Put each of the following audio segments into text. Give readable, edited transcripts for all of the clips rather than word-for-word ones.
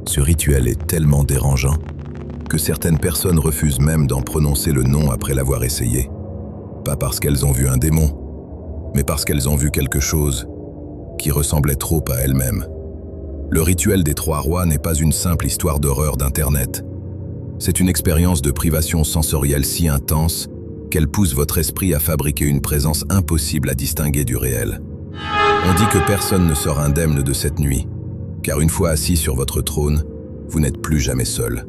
Ce rituel est tellement dérangeant que certaines personnes refusent même d'en prononcer le nom après l'avoir essayé. Pas parce qu'elles ont vu un démon, mais parce qu'elles ont vu quelque chose qui ressemblait trop à elles-mêmes. Le rituel des 3 rois n'est pas une simple histoire d'horreur d'Internet. C'est une expérience de privation sensorielle si intense qu'elle pousse votre esprit à fabriquer une présence impossible à distinguer du réel. On dit que personne ne sort indemne de cette nuit, car une fois assis sur votre trône, vous n'êtes plus jamais seul.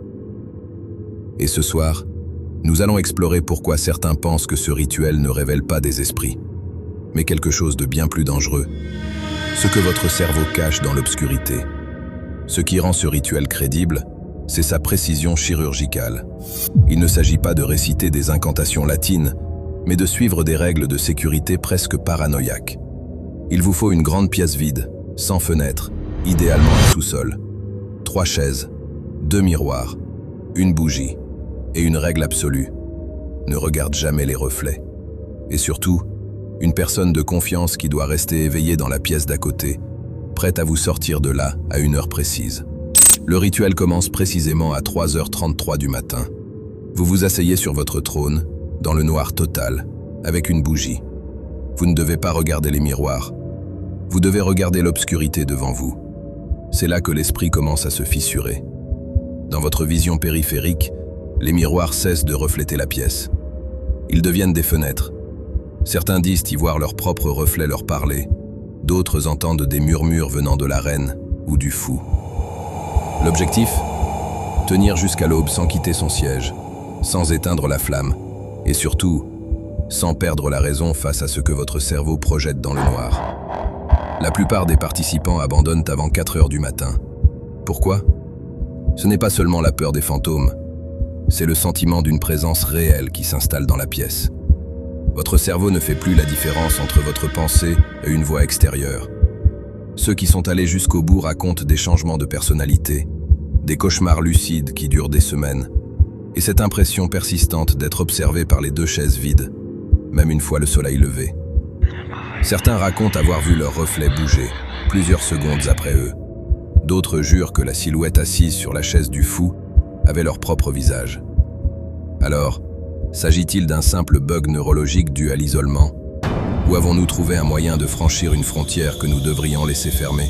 Et ce soir, nous allons explorer pourquoi certains pensent que ce rituel ne révèle pas des esprits, mais quelque chose de bien plus dangereux, ce que votre cerveau cache dans l'obscurité. Ce qui rend ce rituel crédible, c'est sa précision chirurgicale. Il ne s'agit pas de réciter des incantations latines, mais de suivre des règles de sécurité presque paranoïaques. Il vous faut une grande pièce vide, sans fenêtre, idéalement un sous-sol, 3 chaises, 2 miroirs, une bougie et une règle absolue: ne regarde jamais les reflets. Et surtout, une personne de confiance qui doit rester éveillée dans la pièce d'à côté, prête à vous sortir de là à une heure précise. Le rituel commence précisément à 3h33 du matin. Vous vous asseyez sur votre trône, dans le noir total, avec une bougie. Vous ne devez pas regarder les miroirs. Vous devez regarder l'obscurité devant vous. C'est là que l'esprit commence à se fissurer. Dans votre vision périphérique, les miroirs cessent de refléter la pièce. Ils deviennent des fenêtres. Certains disent y voir leurs propres reflets leur parler. D'autres entendent des murmures venant de la reine ou du fou. L'objectif ? Tenir jusqu'à l'aube sans quitter son siège, sans éteindre la flamme, et surtout, sans perdre la raison face à ce que votre cerveau projette dans le noir. La plupart des participants abandonnent avant 4 heures du matin. Pourquoi ? Ce n'est pas seulement la peur des fantômes, c'est le sentiment d'une présence réelle qui s'installe dans la pièce. Votre cerveau ne fait plus la différence entre votre pensée et une voix extérieure. Ceux qui sont allés jusqu'au bout racontent des changements de personnalité, des cauchemars lucides qui durent des semaines, et cette impression persistante d'être observé par les 2 chaises vides, même une fois le soleil levé. Certains racontent avoir vu leur reflet bouger plusieurs secondes après eux. D'autres jurent que la silhouette assise sur la chaise du fou avait leur propre visage. Alors, s'agit-il d'un simple bug neurologique dû à l'isolement ? Ou avons-nous trouvé un moyen de franchir une frontière que nous devrions laisser fermer ?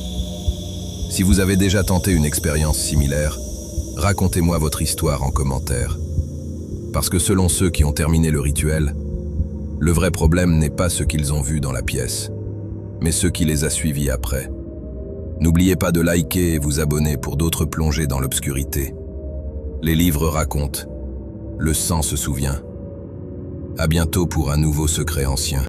Si vous avez déjà tenté une expérience similaire, racontez-moi votre histoire en commentaire. Parce que selon ceux qui ont terminé le rituel, le vrai problème n'est pas ce qu'ils ont vu dans la pièce, mais ce qui les a suivis après. N'oubliez pas de liker et vous abonner pour d'autres plongées dans l'obscurité. Les livres racontent, le sang se souvient. À bientôt pour un nouveau secret ancien.